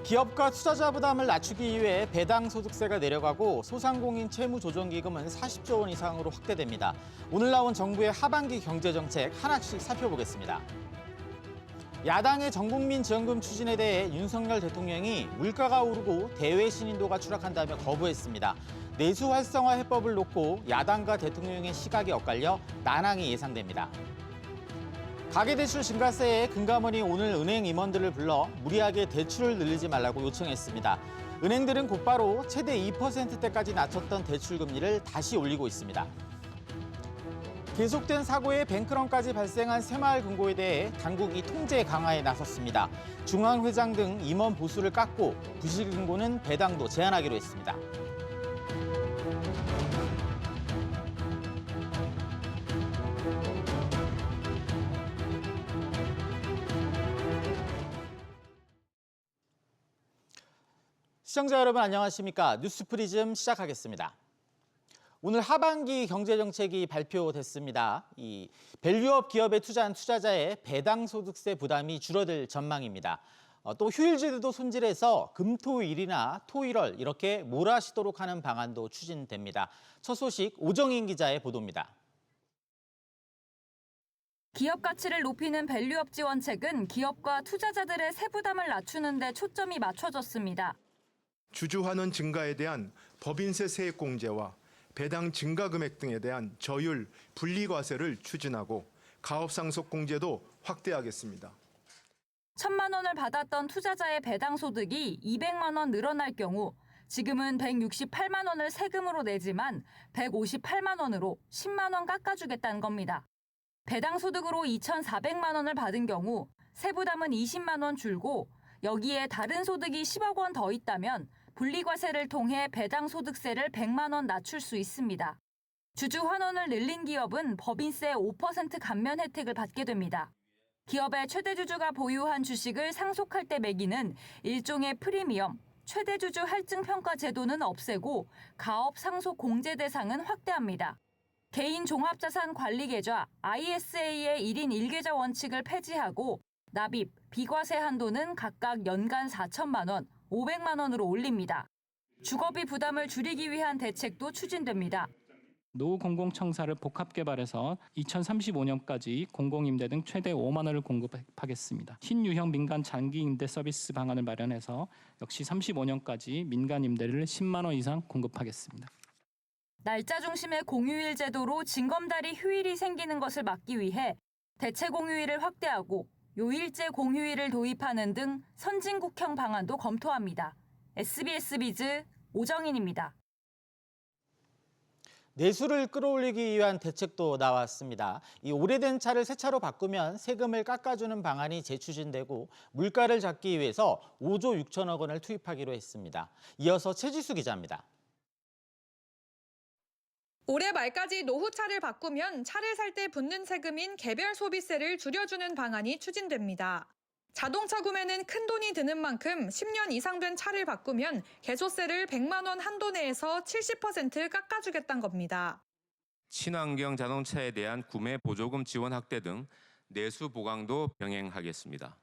기업과 투자자 부담을 낮추기 위해 배당 소득세가 내려가고 소상공인 채무조정기금은 40조 원 이상으로 확대됩니다. 오늘 나온 정부의 하반기 경제정책 하나씩 살펴보겠습니다. 야당의 전국민 지원금 추진에 대해 윤석열 대통령이 물가가 오르고 대외 신인도가 추락한다며 거부했습니다. 내수 활성화 해법을 놓고 야당과 대통령의 시각이 엇갈려 난항이 예상됩니다. 가계대출 증가세에 금감원이 오늘 은행 임원들을 불러 무리하게 대출을 늘리지 말라고 요청했습니다. 은행들은 곧바로 최대 2%대까지 낮췄던 대출 금리를 다시 올리고 있습니다. 계속된 사고에 뱅크런까지 발생한 새마을금고에 대해 당국이 통제 강화에 나섰습니다. 중앙회장 등 임원 보수를 깎고 부실금고는 배당도 제한하기로 했습니다. 시청자 여러분 안녕하십니까? 뉴스프리즘 시작하겠습니다. 오늘 하반기 경제정책이 발표됐습니다. 이 밸류업 기업에 투자한 투자자의 배당소득세 부담이 줄어들 전망입니다. 또 휴일제도도 손질해서 금토일이나 토일월 이렇게 몰아쉬도록 하는 방안도 추진됩니다. 첫 소식 오정인 기자의 보도입니다. 기업 가치를 높이는 밸류업 지원책은 기업과 투자자들의 세부담을 낮추는 데 초점이 맞춰졌습니다. 주주환원 증가에 대한 법인세 세액 공제와 배당 증가 금액 등에 대한 저율 분리과세를 추진하고 가업상속 공제도 확대하겠습니다. 1,000만 원을 받았던 투자자의 배당 소득이 200만 원 늘어날 경우 지금은 168만 원을 세금으로 내지만 158만 원으로 10만 원 깎아주겠다는 겁니다. 배당 소득으로 2,400만 원을 받은 경우 세부담은 20만 원 줄고 여기에 다른 소득이 10억 원 더 있다면 분리과세를 통해 배당 소득세를 100만 원 낮출 수 있습니다. 주주 환원을 늘린 기업은 법인세 5% 감면 혜택을 받게 됩니다. 기업의 최대 주주가 보유한 주식을 상속할 때 매기는 일종의 프리미엄, 최대 주주 할증 평가 제도는 없애고 가업 상속 공제 대상은 확대합니다. 개인 종합자산 관리 계좌 ISA의 1인 1계좌 원칙을 폐지하고 납입, 비과세 한도는 각각 연간 4천만 원, 500만 원으로 올립니다. 주거비 부담을 줄이기 위한 대책도 추진됩니다. 노후공공청사를 복합개발해서 2035년까지 공공임대 등 최대 5만 원을 공급하겠습니다. 신유형 민간 장기임대 서비스 방안을 마련해서 역시 35년까지 민간임대를 10만 원 이상 공급하겠습니다. 날짜 중심의 공휴일 제도로 징검다리 휴일이 생기는 것을 막기 위해 대체 공휴일을 확대하고 요일제 공휴일을 도입하는 등 선진국형 방안도 검토합니다. SBS 비즈 오정인입니다. 내수를 끌어올리기 위한 대책도 나왔습니다. 이 오래된 차를 새 차로 바꾸면 세금을 깎아주는 방안이 재추진되고 물가를 잡기 위해서 5조 6천억 원을 투입하기로 했습니다. 이어서 최지수 기자입니다. 올해 말까지 노후차를 바꾸면 차를 살 때 붙는 세금인 개별 소비세를 줄여주는 방안이 추진됩니다. 자동차 구매는 큰돈이 드는 만큼 10년 이상 된 차를 바꾸면 개소세를 100만 원 한도 내에서 70% 깎아주겠다는 겁니다. 친환경 자동차에 대한 구매 보조금 지원 확대 등 내수 보강도 병행하겠습니다.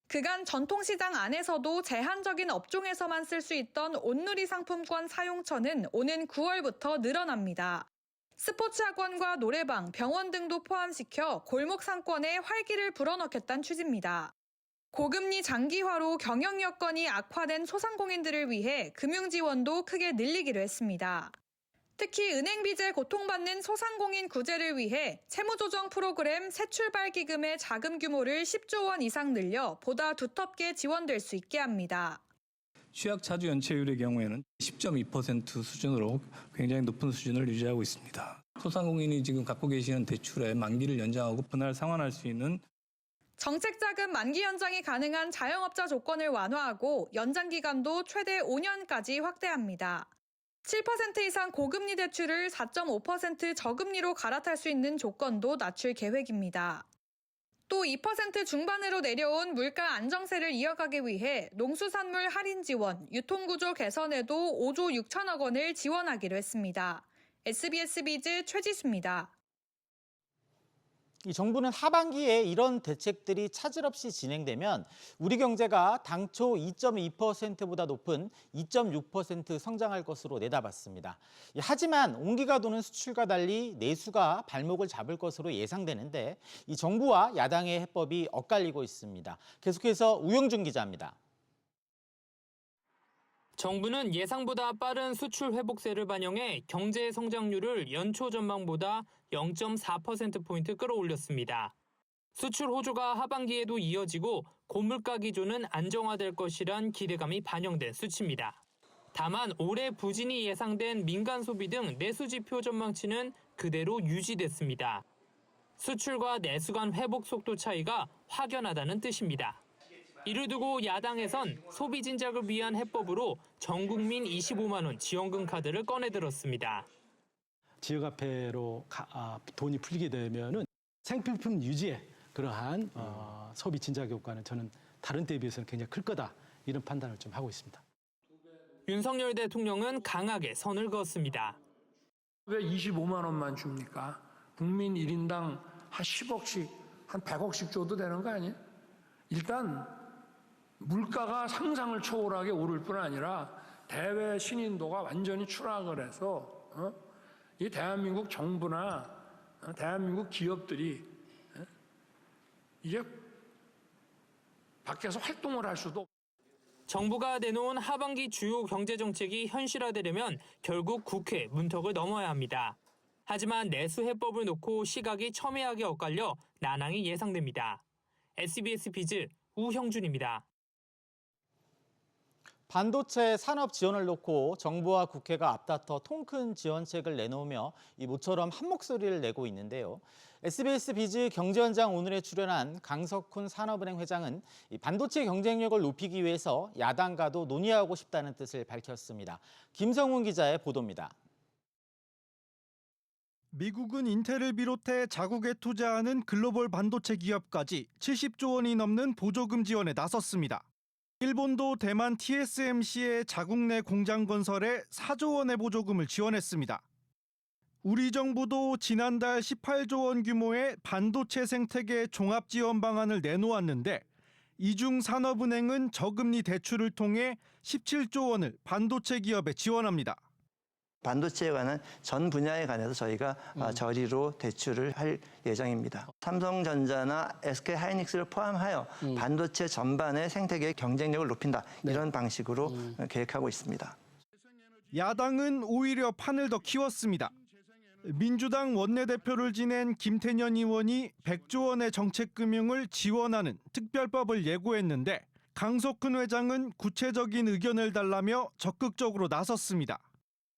그간 전통시장 안에서도 제한적인 업종에서만 쓸 수 있던 온누리 상품권 사용처는 오는 9월부터 늘어납니다. 스포츠학원과 노래방, 병원 등도 포함시켜 골목 상권에 활기를 불어넣겠다는 취지입니다. 고금리 장기화로 경영 여건이 악화된 소상공인들을 위해 금융 지원도 크게 늘리기로 했습니다. 특히 은행 빚에 고통받는 소상공인 구제를 위해 채무조정 프로그램 새출발기금의 자금 규모를 10조 원 이상 늘려 보다 두텁게 지원될 수 있게 합니다. 취약 차주 연체율의 경우에는 10.2% 수준으로 굉장히 높은 수준을 유지하고 있습니다. 소상공인이 지금 갖고 계시는 대출의 만기를 연장하고 분할 상환할 수 있는 정책자금 만기 연장이 가능한 자영업자 조건을 완화하고 연장 기간도 최대 5년까지 확대합니다. 7% 이상 고금리 대출을 4.5% 저금리로 갈아탈 수 있는 조건도 낮출 계획입니다. 또 2% 중반으로 내려온 물가 안정세를 이어가기 위해 농수산물 할인 지원, 유통구조 개선에도 5조 6천억 원을 지원하기로 했습니다. SBS 비즈 최지수입니다. 이 정부는 하반기에 이런 대책들이 차질 없이 진행되면 우리 경제가 당초 2.2%보다 높은 2.6% 성장할 것으로 내다봤습니다. 하지만 온기가 도는 수출과 달리 내수가 발목을 잡을 것으로 예상되는데 이 정부와 야당의 해법이 엇갈리고 있습니다. 계속해서 우영준 기자입니다. 정부는 예상보다 빠른 수출 회복세를 반영해 경제 성장률을 연초 전망보다 0.4%포인트 끌어올렸습니다. 수출 호조가 하반기에도 이어지고 고물가 기조는 안정화될 것이란 기대감이 반영된 수치입니다. 다만 올해 부진이 예상된 민간 소비 등 내수 지표 전망치는 그대로 유지됐습니다. 수출과 내수 간 회복 속도 차이가 확연하다는 뜻입니다. 이를 두고 야당에선 소비 진작을 위한 해법으로 전국민 25만 원 지원금 카드를 꺼내들었습니다. 지역화폐로 돈이 풀리게 되면은 생필품 유지에 그러한 소비 진작 효과는 저는 다른 때에 비해서는 굉장히 클 거다 이런 판단을 좀 하고 있습니다. 윤석열 대통령은 강하게 선을 그었습니다. 왜 25만 원만 줍니까? 국민 1인당 한 10억씩, 한 100억씩 줘도 되는 거 아니에요? 일단 물가가 상상을 초월하게 오를 뿐 아니라 대외 신인도가 완전히 추락을 해서 이 대한민국 정부나 대한민국 기업들이 이제 밖에서 활동을 할 수도 없고. 정부가 내놓은 하반기 주요 경제정책이 현실화되려면 결국 국회 문턱을 넘어야 합니다. 하지만 내수 해법을 놓고 시각이 첨예하게 엇갈려 난항이 예상됩니다. SBS 비즈 우형준입니다. 반도체 산업 지원을 놓고 정부와 국회가 앞다퉈 통큰 지원책을 내놓으며 이 모처럼 한 목소리를 내고 있는데요. SBS 비즈 경제현장 오늘에 출연한 강석훈 산업은행 회장은 이 반도체 경쟁력을 높이기 위해서 야당과도 논의하고 싶다는 뜻을 밝혔습니다. 김성훈 기자의 보도입니다. 미국은 인텔을 비롯해 자국에 투자하는 글로벌 반도체 기업까지 70조 원이 넘는 보조금 지원에 나섰습니다. 일본도 대만 TSMC의 자국 내 공장 건설에 4조 원의 보조금을 지원했습니다. 우리 정부도 지난달 18조 원 규모의 반도체 생태계 종합 지원 방안을 내놓았는데 이중 산업은행은 저금리 대출을 통해 17조 원을 반도체 기업에 지원합니다. 반도체에 관한 전 분야에 관해서 저희가 저리로 대출을 할 예정입니다. 삼성전자나 SK하이닉스를 포함하여 반도체 전반의 생태계의 경쟁력을 높인다. 이런 방식으로 계획하고 있습니다. 야당은 오히려 판을 더 키웠습니다. 민주당 원내대표를 지낸 김태년 의원이 100조 원의 정책금융을 지원하는 특별법을 예고했는데 강석훈 회장은 구체적인 의견을 달라며 적극적으로 나섰습니다.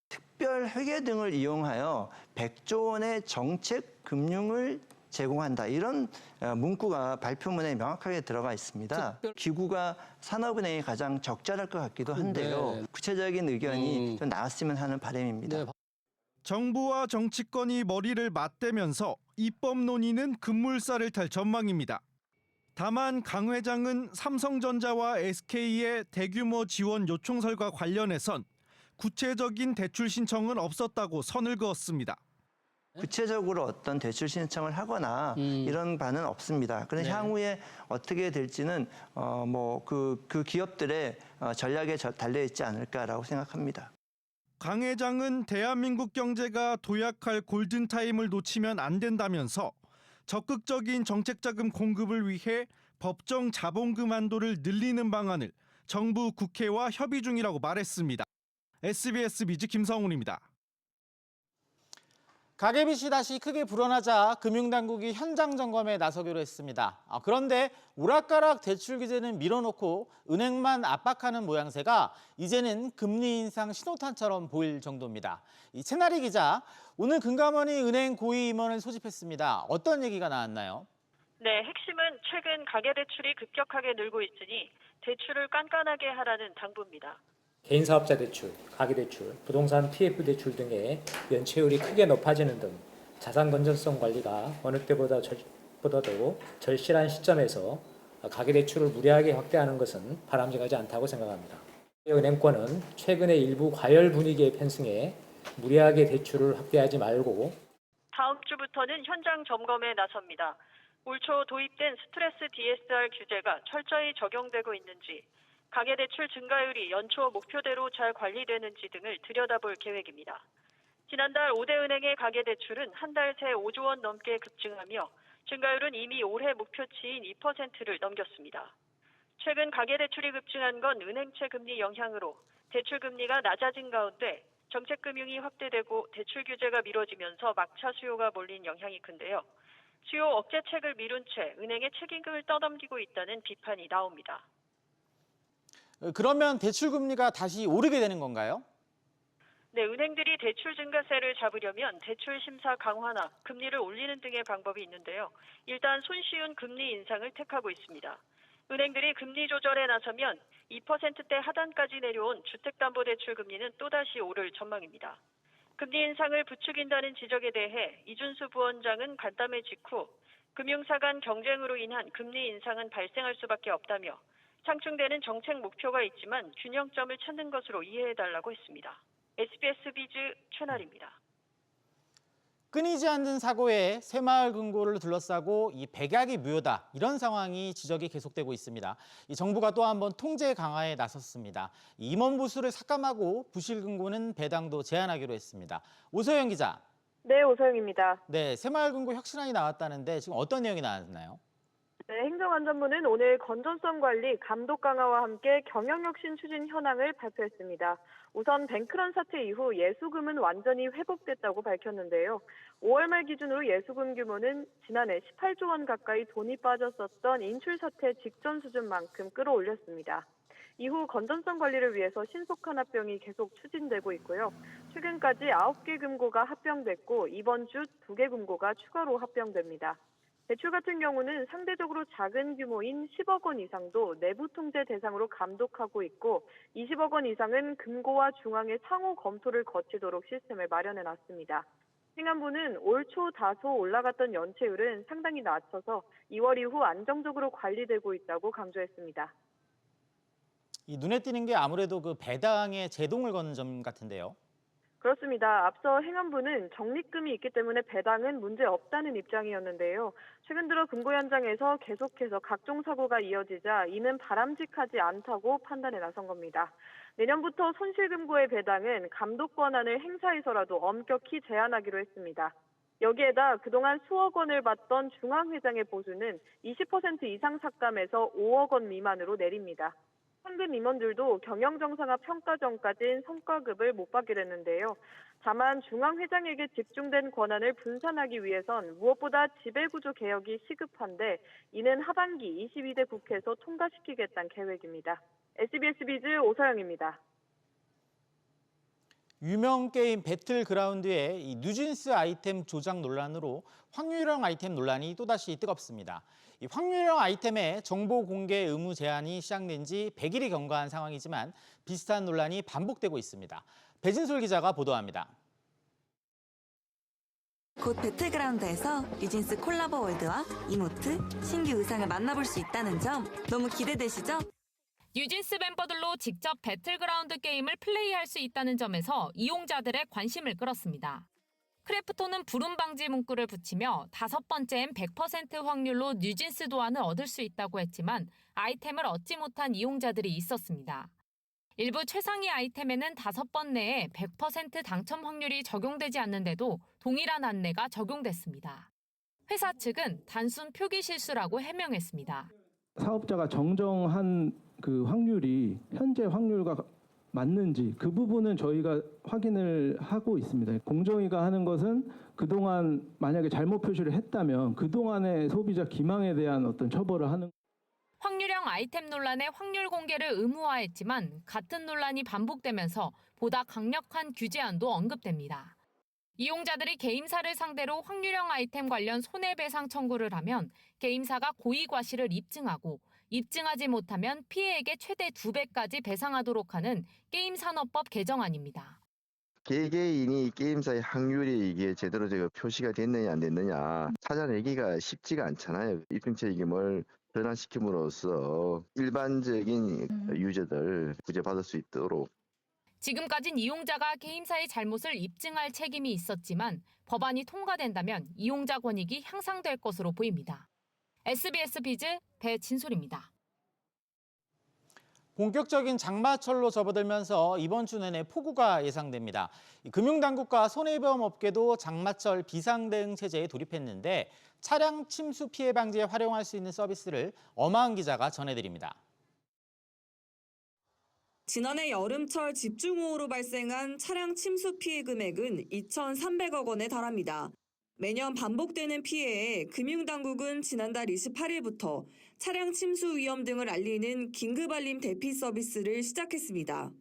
특별 회계 등을 이용하여 100조 원의 정책 금융을 제공한다. 이런 문구가 발표문에 명확하게 들어가 있습니다. 기구가 산업은행이 가장 적절할 것 같기도 한데요. 구체적인 의견이 좀 나왔으면 하는 바람입니다. 정부와 정치권이 머리를 맞대면서 입법 논의는 급물살을 탈 전망입니다. 다만 강 회장은 삼성전자와 SK의 대규모 지원 요청설과 관련해선 구체적인 대출 신청은 없었다고 선을 그었습니다. 구체적으로 어떤 대출 신청을 하거나 이런 바는 없습니다. 그런데 향후에 어떻게 될지는 그 기업들의 전략에 달려 있지 않을까라고 생각합니다. 강 회장은 대한민국 경제가 도약할 골든타임을 놓치면 안 된다면서 적극적인 정책자금 공급을 위해 법정 자본금 한도를 늘리는 방안을 정부 국회와 협의 중이라고 말했습니다. SBS 비즈 김성훈입니다. 가계빚이 다시 크게 불어나자 금융당국이 현장 점검에 나서기로 했습니다. 그런데 오락가락 대출 규제는 밀어놓고 은행만 압박하는 모양새가 이제는 금리 인상 신호탄처럼 보일 정도입니다. 이 채나리 기자, 오늘 금감원이 은행 고위 임원을 소집했습니다. 어떤 얘기가 나왔나요? 네, 핵심은 최근 가계대출이 급격하게 늘고 있으니 대출을 깐깐하게 하라는 당부입니다. 개인사업자 대출, 가계대출, 부동산 TF대출 등의 연체율이 크게 높아지는 등 자산 건전성 관리가 어느 때보다도 절실한 시점에서 가계대출을 무리하게 확대하는 것은 바람직하지 않다고 생각합니다. 은행권은 최근의 일부 과열 분위기에 편승해 무리하게 대출을 확대하지 말고 다음 주부터는 현장 점검에 나섭니다. 올 초 도입된 스트레스 DSR 규제가 철저히 적용되고 있는지, 가계대출 증가율이 연초 목표대로 잘 관리되는지 등을 들여다볼 계획입니다. 지난달 5대 은행의 가계대출은 한 달 새 5조 원 넘게 급증하며 증가율은 이미 올해 목표치인 2%를 넘겼습니다. 최근 가계대출이 급증한 건 은행채 금리 영향으로 대출 금리가 낮아진 가운데 정책금융이 확대되고 대출 규제가 미뤄지면서 막차 수요가 몰린 영향이 큰데요. 수요 억제책을 미룬 채 은행의 책임을 떠넘기고 있다는 비판이 나옵니다. 그러면 대출 금리가 다시 오르게 되는 건가요? 네, 은행들이 대출 증가세를 잡으려면 대출 심사 강화나 금리를 올리는 등의 방법이 있는데요. 일단 손쉬운 금리 인상을 택하고 있습니다. 은행들이 금리 조절에 나서면 2%대 하단까지 내려온 주택담보대출 금리는 또다시 오를 전망입니다. 금리 인상을 부추긴다는 지적에 대해 이준수 부원장은 간담회 직후 금융사 간 경쟁으로 인한 금리 인상은 발생할 수밖에 없다며 상충되는 정책 목표가 있지만 균형점을 찾는 것으로 이해해달라고 했습니다. SBS 비즈 최나리입니다. 끊이지 않는 사고에 새마을금고를 둘러싸고 이 백약이 무효다, 이런 상황이 지적이 계속되고 있습니다. 이 정부가 또 한 번 통제 강화에 나섰습니다. 임원 보수를 삭감하고 부실금고는 배당도 제한하기로 했습니다. 오소영 기자. 네, 오소영입니다. 네, 새마을금고 혁신안이 나왔다는데 지금 어떤 내용이 나왔나요? 네, 행정안전부는 오늘 건전성 관리, 감독 강화와 함께 경영혁신 추진 현황을 발표했습니다. 우선 뱅크런 사태 이후 예수금은 완전히 회복됐다고 밝혔는데요. 5월 말 기준으로 예수금 규모는 지난해 18조 원 가까이 돈이 빠졌었던 인출 사태 직전 수준만큼 끌어올렸습니다. 이후 건전성 관리를 위해서 신속한 합병이 계속 추진되고 있고요. 최근까지 9개 금고가 합병됐고 이번 주 2개 금고가 추가로 합병됩니다. 대출 같은 경우는 상대적으로 작은 규모인 10억 원 이상도 내부 통제 대상으로 감독하고 있고 20억 원 이상은 금고와 중앙의 상호 검토를 거치도록 시스템을 마련해 놨습니다. 행안부는 올 초 다소 올라갔던 연체율은 상당히 낮춰서 2월 이후 안정적으로 관리되고 있다고 강조했습니다. 이 눈에 띄는 게 아무래도 그 배당에 제동을 거는 점 같은데요. 그렇습니다. 앞서 행안부는 적립금이 있기 때문에 배당은 문제 없다는 입장이었는데요. 최근 들어 금고 현장에서 계속해서 각종 사고가 이어지자 이는 바람직하지 않다고 판단에 나선 겁니다. 내년부터 손실금고의 배당은 감독 권한을 행사해서라도 엄격히 제한하기로 했습니다. 여기에다 그동안 수억 원을 받던 중앙회장의 보수는 20% 이상 삭감해서 5억 원 미만으로 내립니다. 현금 임원들도 경영정상화 평가 전까지는 성과급을 못 받게 됐는데요. 다만 중앙회장에게 집중된 권한을 분산하기 위해선 무엇보다 지배구조 개혁이 시급한데 이는 하반기 22대 국회에서 통과시키겠다는 계획입니다. SBS 비즈 오서영입니다. 유명 게임 배틀그라운드의 이 뉴진스 아이템 조작 논란으로 확률형 아이템 논란이 또다시 뜨겁습니다. 이 확률형 아이템의 정보 공개 의무 제한이 시작된 지 100일이 경과한 상황이지만 비슷한 논란이 반복되고 있습니다. 배진솔 기자가 보도합니다. 곧 배틀그라운드에서 뉴진스 콜라보 월드와 이모트, 신규 의상을 만나볼 수 있다는 점 너무 기대되시죠? 뉴진스 멤버들로 직접 배틀그라운드 게임을 플레이할 수 있다는 점에서 이용자들의 관심을 끌었습니다. 크래프톤은 불운 방지 문구를 붙이며 5번째엔 100% 확률로 뉴진스 도안을 얻을 수 있다고 했지만 아이템을 얻지 못한 이용자들이 있었습니다. 일부 최상위 아이템에는 5번 내에 100% 당첨 확률이 적용되지 않는데도 동일한 안내가 적용됐습니다. 회사 측은 단순 표기 실수라고 해명했습니다. 사업자가 정정한 그 확률이 현재 확률과 맞는지 그 부분은 저희가 확인을 하고 있습니다. 공정위가 하는 것은 그동안 만약에 잘못 표시를 했다면 그동안의 소비자 기망에 대한 어떤 처벌을 하는. 확률형 아이템 논란에 확률 공개를 의무화했지만 같은 논란이 반복되면서 보다 강력한 규제안도 언급됩니다. 이용자들이 게임사를 상대로 확률형 아이템 관련 손해배상 청구를 하면 게임사가 고의과실을 입증하고 입증하지 못하면 피해액의 최대 2배까지 배상하도록 하는 게임산업법 개정안입니다. 개개인이 게임사의 확률이 이게 제대로 표시가 됐느냐 안 됐느냐 찾아내기가 쉽지가 않잖아요. 입증 책임을 변환시킴으로써 일반적인 유저들 구제받을 수 있도록. 지금까진 이용자가 게임사의 잘못을 입증할 책임이 있었지만 법안이 통과된다면 이용자 권익이 향상될 것으로 보입니다. SBS 비즈 배진솔입니다. 본격적인 장마철로 접어들면서 이번 주 내내 폭우가 예상됩니다. 금융당국과 손해보험업계도 장마철 비상대응 체제에 돌입했는데 차량 침수 피해 방지에 활용할 수 있는 서비스를 엄하은 기자가 전해드립니다. 지난해 여름철 집중호우로 발생한 차량 침수 피해 금액은 2,300억 원에 달합니다. 매년 반복되는 피해에 금융당국은 지난달 28일부터 차량 침수 위험 등을 알리는 긴급알림 대피 서비스를 시작했습니다.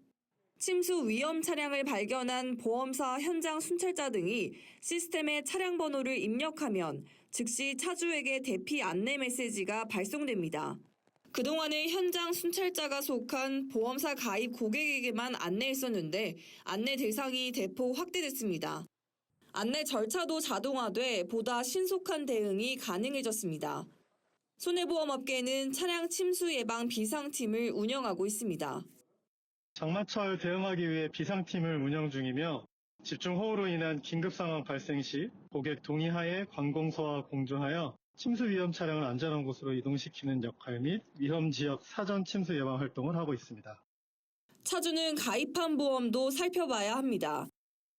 침수 위험 차량을 발견한 보험사 현장 순찰자 등이 시스템에 차량 번호를 입력하면 즉시 차주에게 대피 안내 메시지가 발송됩니다. 그동안은 현장 순찰자가 속한 보험사 가입 고객에게만 안내했었는데 안내 대상이 대폭 확대됐습니다. 안내 절차도 자동화돼 보다 신속한 대응이 가능해졌습니다. 손해보험업계는 차량 침수 예방 비상팀을 운영하고 있습니다. 장마철 대응하기 위해 비상팀을 운영 중이며 집중호우로 인한 긴급 상황 발생 시 고객 동의하에 관공서와 공조하여 침수 위험 차량을 안전한 곳으로 이동시키는 역할 및 위험 지역 사전 침수 예방 활동을 하고 있습니다. 차주는 가입한 보험도 살펴봐야 합니다.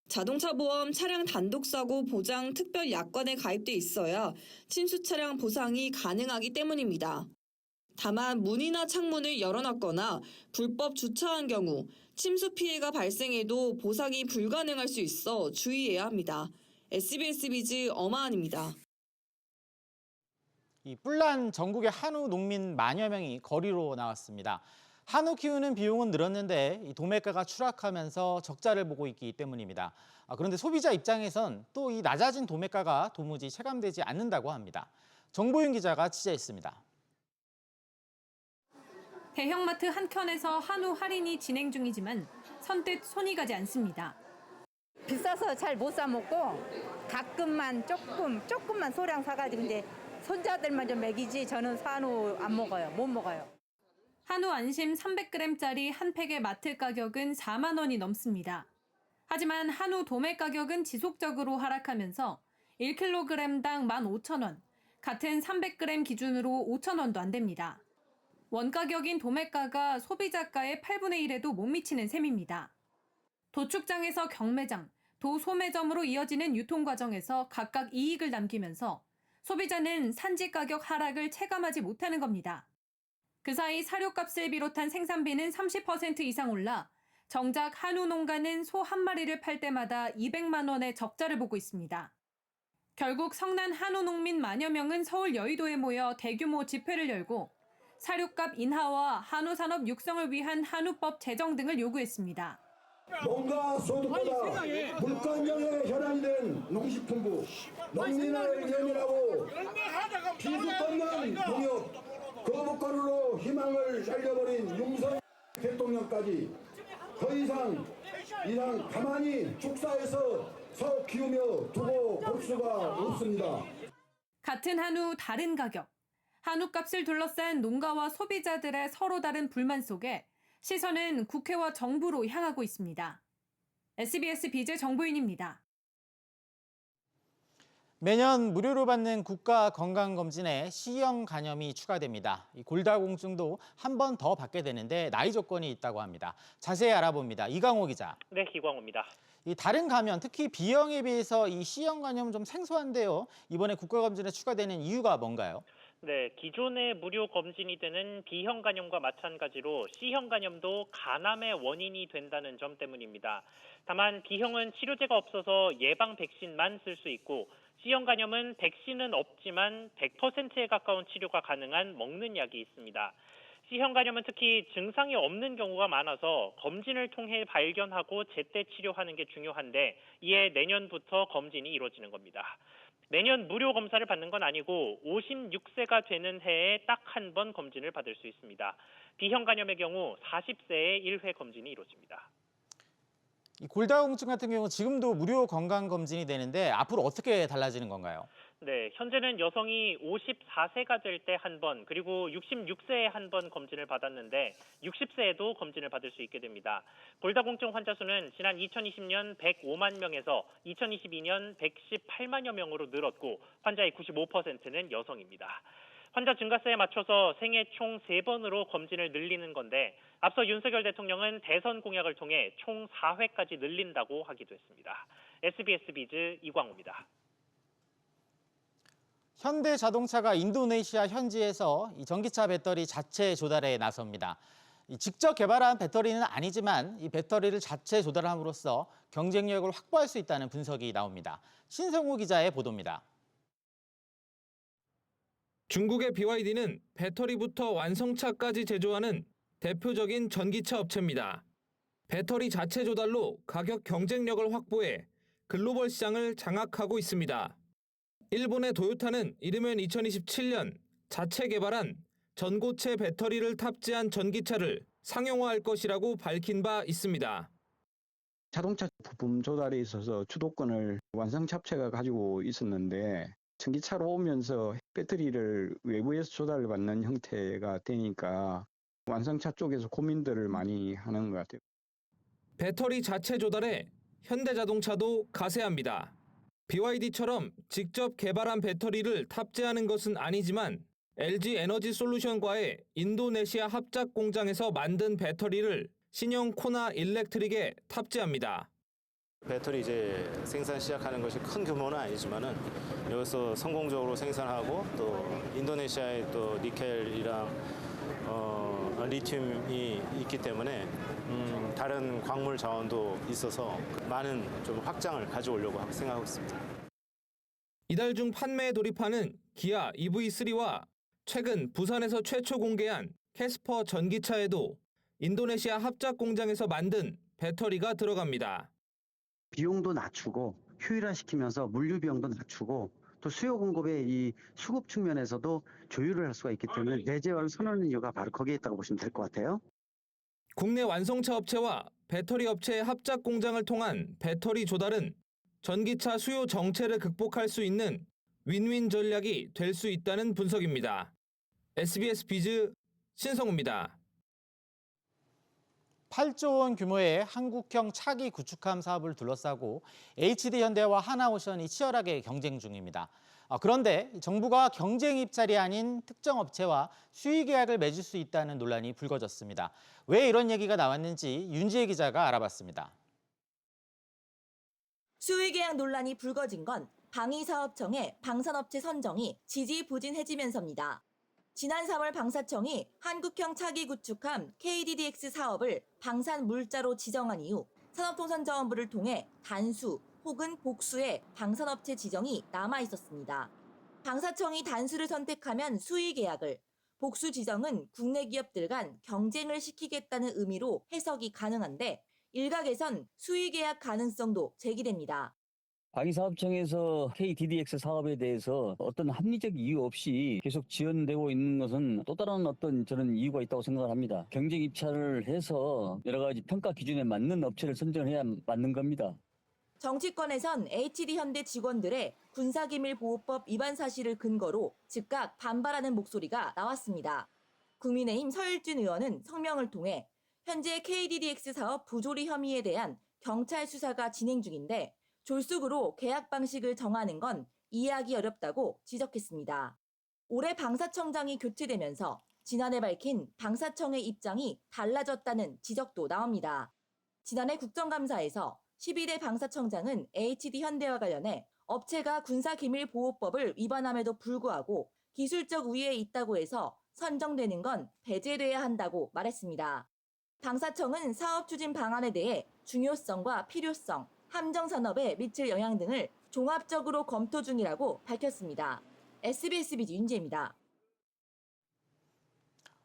자동차 보험 차량 단독사고 보장 특별 약관에 가입돼 있어야 침수 차량 보상이 가능하기 때문입니다. 다만 문이나 창문을 열어놨거나 불법 주차한 경우 침수 피해가 발생해도 보상이 불가능할 수 있어 주의해야 합니다. SBS 비즈 엄하은입니다. 이 뿔난 전국의 한우 농민 만여 명이 거리로 나왔습니다. 한우 키우는 비용은 늘었는데 이 도매가가 추락하면서 적자를 보고 있기 때문입니다. 그런데 소비자 입장에선 또 이 낮아진 도매가가 도무지 체감되지 않는다고 합니다. 정보윤 기자가 취재했습니다. 대형마트 한켠에서 한우 할인이 진행 중이지만 선뜻 손이 가지 않습니다. 비싸서 잘 못 사 먹고 가끔만 조금만 소량 사가지고 이제 손자들만 좀 먹이지 저는 한우 안 먹어요. 못 먹어요. 한우 안심 300g짜리 한 팩의 마트 가격은 4만 원이 넘습니다. 하지만 한우 도매 가격은 지속적으로 하락하면서 1kg당 15,000원, 같은 300g 기준으로 5,000원도 안 됩니다. 원가격인 도매가가 소비자가의 8분의 1에도 못 미치는 셈입니다. 도축장에서 경매장, 도소매점으로 이어지는 유통 과정에서 각각 이익을 남기면서 소비자는 산지 가격 하락을 체감하지 못하는 겁니다. 그 사이 사료값을 비롯한 생산비는 30% 이상 올라 정작 한우 농가는 소 한 마리를 팔 때마다 200만 원의 적자를 보고 있습니다. 결국 성난 한우 농민 만여 명은 서울 여의도에 모여 대규모 집회를 열고 사료값 인하와 한우 산업 육성을 위한 한우법 제정 등을 요구했습니다. 농가 소득보다 물가 안정에 혈안이 된 농식품부, 농민을 예민하고 비수없는 농협, 거북가루로 희망을 날려버린 윤석열 대통령까지 더 이상 가만히 축사해서 서 키우며 두고 볼 수가 없습니다. 같은 한우 다른 가격. 한우값을 둘러싼 농가와 소비자들의 서로 다른 불만 속에 시선은 국회와 정부로 향하고 있습니다. SBS 비즈 정보윤입니다. 매년 무료로 받는 국가 건강검진에 C형 간염이 추가됩니다. 이 골다공증도 한 번 더 받게 되는데 나이 조건이 있다고 합니다. 자세히 알아봅니다. 이강호 기자. 네, 이광호입니다. 이 다른 감염, 특히 B형에 비해서 이 C형 간염은 좀 생소한데요. 이번에 국가검진에 추가되는 이유가 뭔가요? 네, 기존의 무료 검진이 되는 B형 간염과 마찬가지로 C형 간염도 간암의 원인이 된다는 점 때문입니다. 다만 B형은 치료제가 없어서 예방 백신만 쓸 수 있고 C형 간염은 백신은 없지만 100%에 가까운 치료가 가능한 먹는 약이 있습니다. C형 간염은 특히 증상이 없는 경우가 많아서 검진을 통해 발견하고 제때 치료하는 게 중요한데 이에 내년부터 검진이 이루어지는 겁니다. 매년 무료 검사를 받는 건 아니고 56세가 되는 해에 딱 한 번 검진을 받을 수 있습니다. B형 간염의 경우 40세에 1회 검진이 이루어집니다. 이 골다공증 같은 경우 지금도 무료 건강검진이 되는데 앞으로 어떻게 달라지는 건가요? 네, 현재는 여성이 54세가 될 때 한 번, 그리고 66세에 한 번 검진을 받았는데 60세에도 검진을 받을 수 있게 됩니다. 골다공증 환자 수는 지난 2020년 105만 명에서 2022년 118만여 명으로 늘었고 환자의 95%는 여성입니다. 환자 증가세에 맞춰서 생애 총 3번으로 검진을 늘리는 건데 앞서 윤석열 대통령은 대선 공약을 통해 총 4회까지 늘린다고 하기도 했습니다. SBS 비즈 이광우입니다. 현대자동차가 인도네시아 현지에서 이 전기차 배터리 자체 조달에 나섭니다. 직접 개발한 배터리는 아니지만 이 배터리를 자체 조달함으로써 경쟁력을 확보할 수 있다는 분석이 나옵니다. 신성우 기자의 보도입니다. 중국의 BYD는 배터리부터 완성차까지 제조하는 대표적인 전기차 업체입니다. 배터리 자체 조달로 가격 경쟁력을 확보해 글로벌 시장을 장악하고 있습니다. 일본의 도요타는 이르면 2027년 자체 개발한 전고체 배터리를 탑재한 전기차를 상용화할 것이라고 밝힌 바 있습니다. 자동차 부품 조달에 있어서 주도권을 완성차 업체가 가지고 있었는데 전기차로 오면서 배터리를 외부에서 조달을 받는 형태가 되니까 완성차 쪽에서 고민들을 많이 하는 것 같아요. 배터리 자체 조달에 현대자동차도 가세합니다. BYD처럼 직접 개발한 배터리를 탑재하는 것은 아니지만 LG 에너지 솔루션과의 인도네시아 합작 공장에서 만든 배터리를 신형 코나 일렉트릭에 탑재합니다. 배터리 이제 생산 시작하는 것이 큰 규모는 아니지만은 여기서 성공적으로 생산하고 또 인도네시아에 또 니켈이랑 리튬이 있기 때문에 다른 광물 자원도 있어서 많은 좀 확장을 가져오려고 생각하고 있습니다. 이달 중 판매에 돌입하는 기아 EV3와 최근 부산에서 최초 공개한 캐스퍼 전기차에도 인도네시아 합작 공장에서 만든 배터리가 들어갑니다. 비용도 낮추고 효율화시키면서 물류 비용도 낮추고 또 수요 공급의 이 수급 측면에서도 조율을 할 수가 있기 때문에 내재화를 선호하는 이유가 바로 거기에 있다고 보시면 될 것 같아요. 국내 완성차 업체와 배터리 업체의 합작 공장을 통한 배터리 조달은 전기차 수요 정체를 극복할 수 있는 윈윈 전략이 될 수 있다는 분석입니다. SBS 비즈 신성우입니다. 8조 원 규모의 한국형 차기 구축함 사업을 둘러싸고 HD현대와 하나오션이 치열하게 경쟁 중입니다. 그런데 정부가 경쟁 입찰이 아닌 특정 업체와 수의 계약을 맺을 수 있다는 논란이 불거졌습니다. 왜 이런 얘기가 나왔는지 윤지혜 기자가 알아봤습니다. 수의 계약 논란이 불거진 건 방위사업청의 방산업체 선정이 지지부진해지면서입니다. 지난 3월 방사청이 한국형 차기 구축함 KDDX 사업을 방산 물자로 지정한 이후 산업통상자원부를 통해 단수 혹은 복수의 방산업체 지정이 남아 있었습니다. 방사청이 단수를 선택하면 수의 계약을, 복수 지정은 국내 기업들 간 경쟁을 시키겠다는 의미로 해석이 가능한데 일각에선 수의 계약 가능성도 제기됩니다. 방위사업청에서 KDDX 사업에 대해서 어떤 합리적 이유 없이 계속 지연되고 있는 것은 또 다른 어떤 저는 이유가 있다고 생각을 합니다. 경쟁 입찰을 해서 여러 가지 평가 기준에 맞는 업체를 선정해야 맞는 겁니다. 정치권에선 HD현대 직원들의 군사기밀보호법 위반 사실을 근거로 즉각 반발하는 목소리가 나왔습니다. 국민의힘 서일준 의원은 성명을 통해 현재 KDDX 사업 부조리 혐의에 대한 경찰 수사가 진행 중인데 졸속으로 계약 방식을 정하는 건 이해하기 어렵다고 지적했습니다. 올해 방사청장이 교체되면서 지난해 밝힌 방사청의 입장이 달라졌다는 지적도 나옵니다. 지난해 국정감사에서 11대 방사청장은 HD현대와 관련해 업체가 군사기밀보호법을 위반함에도 불구하고 기술적 우위에 있다고 해서 선정되는 건 배제돼야 한다고 말했습니다. 방사청은 사업 추진 방안에 대해 중요성과 필요성, 함정산업에 미칠 영향 등을 종합적으로 검토 중이라고 밝혔습니다. SBS 비즈 윤지혜입니다.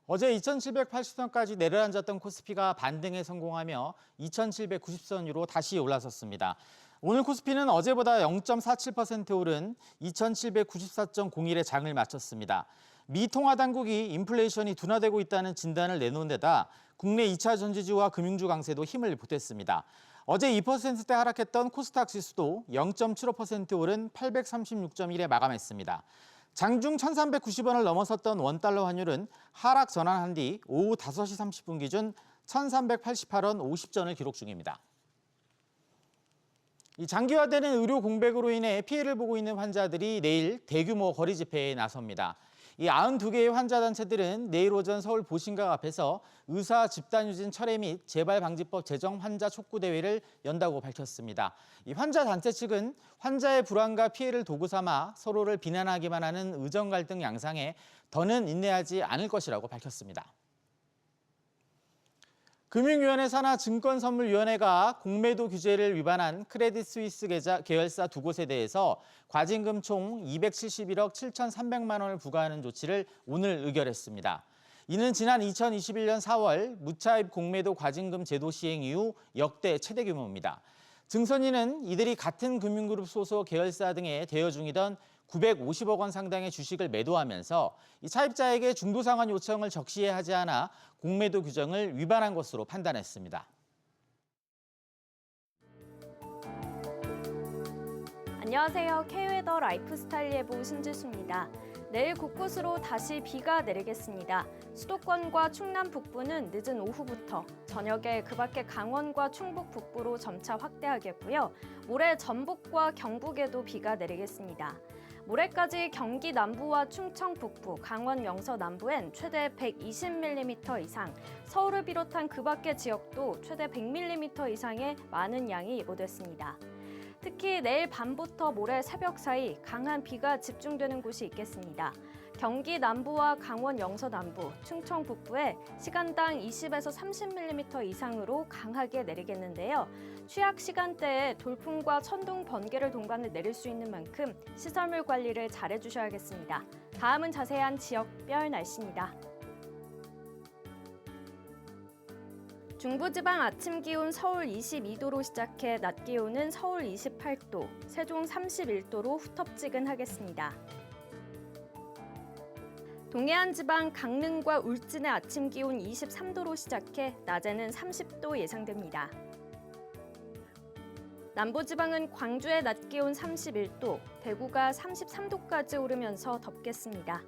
어제 2780선까지 내려앉았던 코스피가 반등에 성공하며 2790선으로 다시 올라섰습니다. 오늘 코스피는 어제보다 0.47% 오른 2794.01에 장을 마쳤습니다. 미 통화당국이 인플레이션이 둔화되고 있다는 진단을 내놓은 데다 국내 2차 전지주와 금융주 강세도 힘을 보탰습니다. 어제 2%대 하락했던 코스닥 지수도 0.75% 오른 836.1에 마감했습니다. 장중 1,390원을 넘어섰던 원달러 환율은 하락 전환한 뒤 오후 5시 30분 기준 1,388원 50전을 기록 중입니다. 이 장기화되는 의료 공백으로 인해 피해를 보고 있는 환자들이 내일 대규모 거리 집회에 나섭니다. 이 92개의 환자단체들은 내일 오전 서울 보신각 앞에서 의사 집단유진 철회 및 재발방지법 제정 환자 촉구대회를 연다고 밝혔습니다. 이 환자단체 측은 환자의 불안과 피해를 도구 삼아 서로를 비난하기만 하는 의정 갈등 양상에 더는 인내하지 않을 것이라고 밝혔습니다. 금융위원회 산하 증권선물위원회가 공매도 규제를 위반한 크레딧 스위스 계열사 두 곳에 대해서 과징금 총 271억 7,300만 원을 부과하는 조치를 오늘 의결했습니다. 이는 지난 2021년 4월 무차입 공매도 과징금 제도 시행 이후 역대 최대 규모입니다. 증선위는 이들이 같은 금융그룹 소속 계열사 등에 대여 중이던 950억 원 상당의 주식을 매도하면서 이 차입자에게 중도상환 요청을 적시에 하지 않아 공매도 규정을 위반한 것으로 판단했습니다. 안녕하세요. K웨더 라이프스타일 예보 신지수입니다. 내일 곳곳으로 다시 비가 내리겠습니다. 수도권과 충남 북부는 늦은 오후부터, 저녁에 그 밖에 강원과 충북 북부로 점차 확대하겠고요. 모레 전북과 경북에도 비가 내리겠습니다. 모레까지 경기 남부와 충청 북부, 강원 영서 남부엔 최대 120mm 이상, 서울을 비롯한 그 밖의 지역도 최대 100mm 이상의 많은 양이 예보됐습니다. 특히 내일 밤부터 모레 새벽 사이 강한 비가 집중되는 곳이 있겠습니다. 경기 남부와 강원 영서 남부, 충청 북부에 시간당 20에서 30mm 이상으로 강하게 내리겠는데요. 취약 시간대에 돌풍과 천둥, 번개를 동반해 내릴 수 있는 만큼 시설물 관리를 잘해 주셔야겠습니다. 다음은 자세한 지역별 날씨입니다. 중부지방 아침 기온 서울 22도로 시작해 낮 기온은 서울 28도, 세종 31도로 후텁지근하겠습니다. 동해안 지방 강릉과 울진의 아침 기온 23도로 시작해 낮에는 30도 예상됩니다. 남부지방은 광주의 낮 기온 31도, 대구가 33도까지 오르면서 덥겠습니다.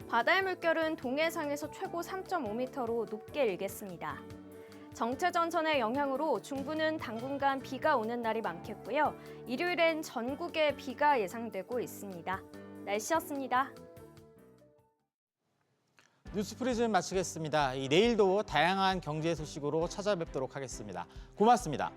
바다의 물결은 동해상에서 최고 3.5m로 높게 일겠습니다. 정체전선의 영향으로 중부는 당분간 비가 오는 날이 많겠고요. 일요일엔 전국에 비가 예상되고 있습니다. 날씨였습니다. 뉴스프리즘 마치겠습니다. 내일도 다양한 경제 소식으로 찾아뵙도록 하겠습니다. 고맙습니다.